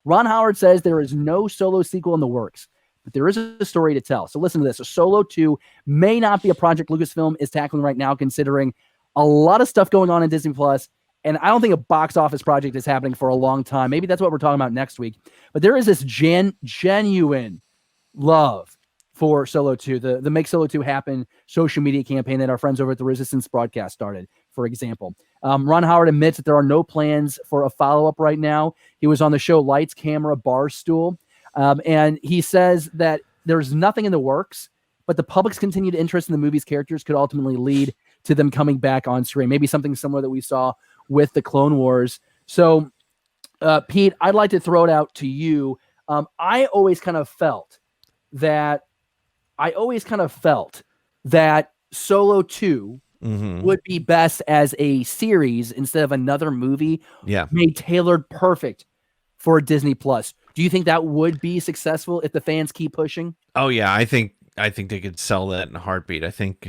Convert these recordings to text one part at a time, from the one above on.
Ron Howard says there is no Solo sequel in the works, but there is a story to tell. So listen to this. A Solo 2 may not be a project Lucasfilm is tackling right now, considering a lot of stuff going on in Disney Plus. And I don't think a box office project is happening for a long time. Maybe that's what we're talking about next week. But there is this genuine love for Solo 2, the Make Solo 2 Happen social media campaign that our friends over at the Resistance broadcast started, for example. Ron Howard admits that there are no plans for a follow-up right now. He was on the show Lights, Camera, Barstool, and he says that there's nothing in the works, but the public's continued interest in the movie's characters could ultimately lead to them coming back on screen. Maybe something similar that we saw with the Clone Wars. So, Pete, I'd like to throw it out to you. I always kind of felt that Solo 2 would be best as a series instead of another movie. Yeah. Made tailored perfect for Disney Plus. Do you think that would be successful if the fans keep pushing? Oh yeah, I think they could sell that in a heartbeat. I think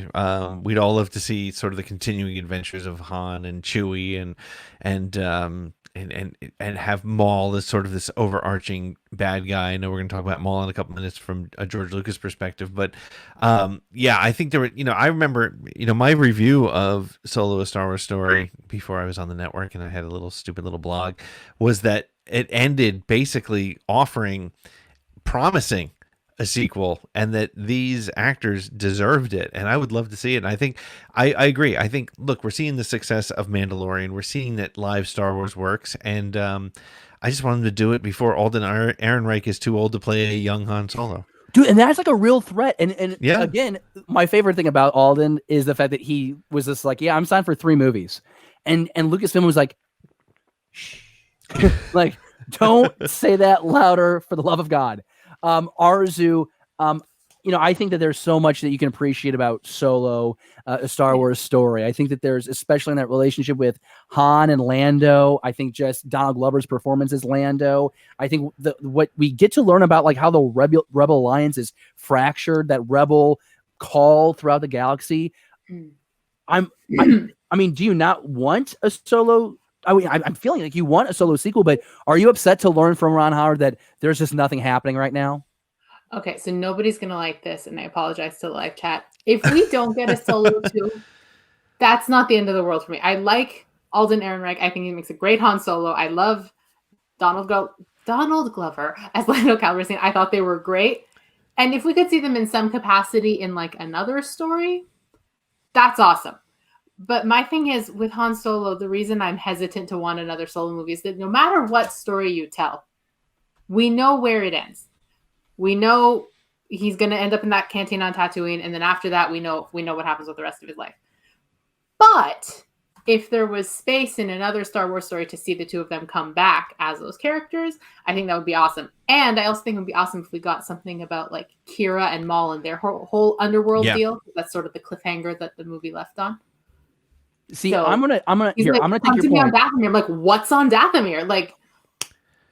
we'd all love to see sort of the continuing adventures of Han and Chewie and have Maul as sort of this overarching bad guy. I know we're going to talk about Maul in a couple minutes from a George Lucas perspective, but yeah, I think there were, I remember, my review of Solo: A Star Wars Story before I was on the network and I had a little stupid little blog was that it ended basically promising a sequel and that these actors deserved it. And I would love to see it. And I think, I agree. I think, look, we're seeing the success of Mandalorian. We're seeing that live Star Wars works. And I just want them to do it before Alden Ehrenreich is too old to play a young Han Solo. Dude, and that's like a real threat. And yeah. Again, my favorite thing about Alden is the fact that he was just like, yeah, I'm signed for 3 movies. And Lucasfilm was like, shh. Like, don't say that louder for the love of God. Arezou, I think that there's so much that you can appreciate about Solo, A Star Wars Story. I think that there's, especially in that relationship with Han and Lando, I think just Donald Glover's performance as Lando. I think what we get to learn about, like how the Rebel Alliance is fractured, that Rebel call throughout the galaxy. I mean, do you not want a Solo? I mean, I'm feeling like you want a Solo sequel, but are you upset to learn from Ron Howard that there's just nothing happening right now? Okay, so nobody's going to like this, and I apologize to the live chat. If we don't get a Solo 2, that's not the end of the world for me. I like Alden Ehrenreich. I think he makes a great Han Solo. I love Donald Glover as Lando Calrissian. I thought they were great. And if we could see them in some capacity in like another story, that's awesome. But my thing is, with Han Solo, the reason I'm hesitant to want another Solo movie is that no matter what story you tell, we know where it ends. We know he's going to end up in that canteen on Tatooine, and then after that, we know what happens with the rest of his life. But if there was space in another Star Wars story to see the two of them come back as those characters, I think that would be awesome. And I also think it would be awesome if we got something about like Kira and Maul and their whole underworld deal. That's sort of the cliffhanger that the movie left on. See, so, I'm gonna take your point. On Dathomir. I'm like, what's on Dathomir? Like,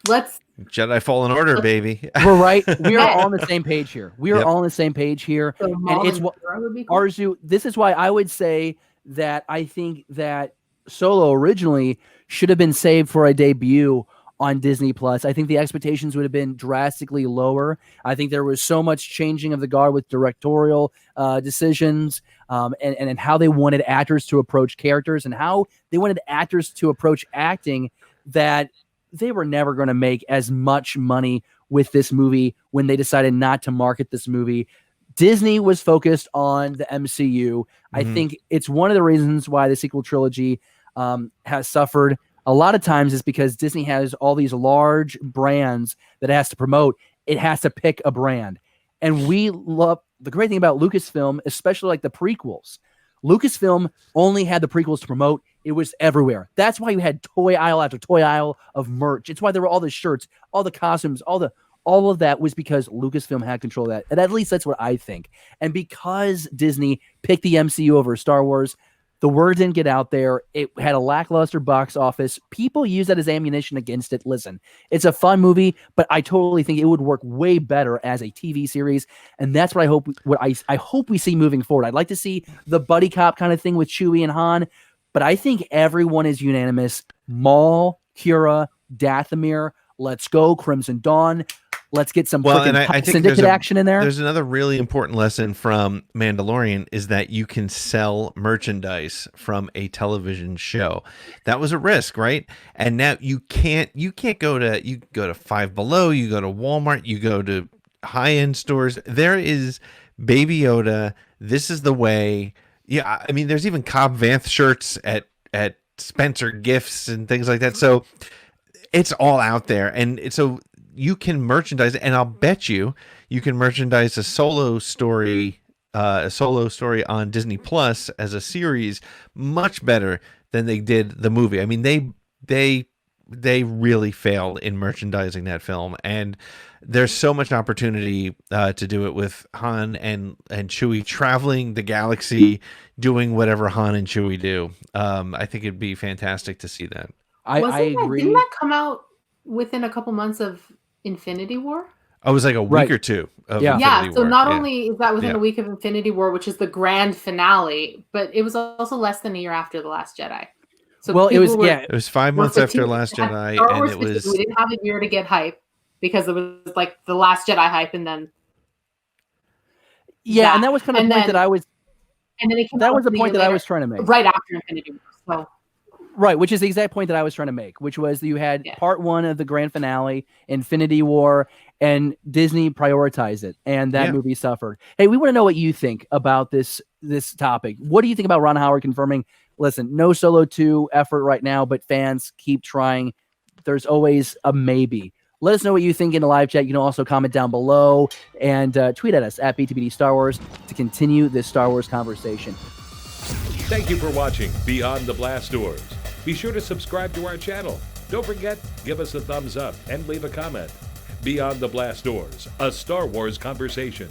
let's Jedi Fallen Order, baby. We're right. We are all on the same page here. We are all on the same page here. So and it's what Arezou. This is why I would say that I think that Solo originally should have been saved for a debut on Disney Plus. I think the expectations would have been drastically lower. I think there was so much changing of the guard with directorial decisions and how they wanted actors to approach characters and how they wanted actors to approach acting that they were never going to make as much money with this movie when they decided not to market this movie. Disney was focused on the MCU. I think it's one of the reasons why the sequel trilogy has suffered a lot of times is because Disney has all these large brands that it has to promote. It has to pick a brand. And we love the great thing about Lucasfilm, especially like the prequels. Lucasfilm only had the prequels to promote. It was everywhere. That's why you had toy aisle after toy aisle of merch. It's why there were all the shirts, all the costumes, all of that was because Lucasfilm had control of that. And at least that's what I think. And because Disney picked the MCU over Star Wars, the word didn't get out there. It had a lackluster box office. People use that as ammunition against it. Listen, it's a fun movie, but I totally think it would work way better as a TV series. And that's what I hope. I hope we see moving forward. I'd like to see the buddy cop kind of thing with Chewie and Han, but I think everyone is unanimous. Maul, Kira, Dathomir Let's go Crimson Dawn. Let's get some Well, and freaking I think Syndicate action in there. There's another really important lesson from Mandalorian is that you can sell merchandise from a television show. That was a risk, right? And now you can't go to Five Below, you go to Walmart, you go to high-end stores. There is Baby Yoda. This is the way. Yeah, I mean, there's even Cobb Vanth shirts at Spencer Gifts and things like that. So it's all out there, and so you can merchandise it, and I'll bet you can merchandise a solo story on Disney Plus as a series much better than they did the movie. I mean, they really failed in merchandising that film, and there's so much opportunity to do it with Han and Chewie traveling the galaxy, doing whatever Han and Chewie do. I think it'd be fantastic to see that. I agree. Didn't that come out within a couple months of Infinity War? Oh, it was like a week or two of Infinity so War. not only is that within a week of Infinity War, which is the grand finale, but it was also less than a year after The Last Jedi. So it was 5 months after Last Jedi, and it was. We didn't have a year to get hype because it was like The Last Jedi hype, and then and that was kind of the point that I was. And then that was the point that I was trying to make right after Infinity War. So. Right, which is the exact point that I was trying to make, which was that you had part one of the grand finale, Infinity War, and Disney prioritized it, and that movie suffered. Hey, we want to know what you think about this topic. What do you think about Ron Howard confirming, listen, no Solo 2 effort right now, but fans keep trying. There's always a maybe. Let us know what you think in the live chat. You can also comment down below and tweet at us at BTBD Star Wars to continue this Star Wars conversation. Thank you for watching Beyond the Blast Doors. Be sure to subscribe to our channel. Don't forget, give us a thumbs up and leave a comment. Beyond the Blast Doors, a Star Wars conversation.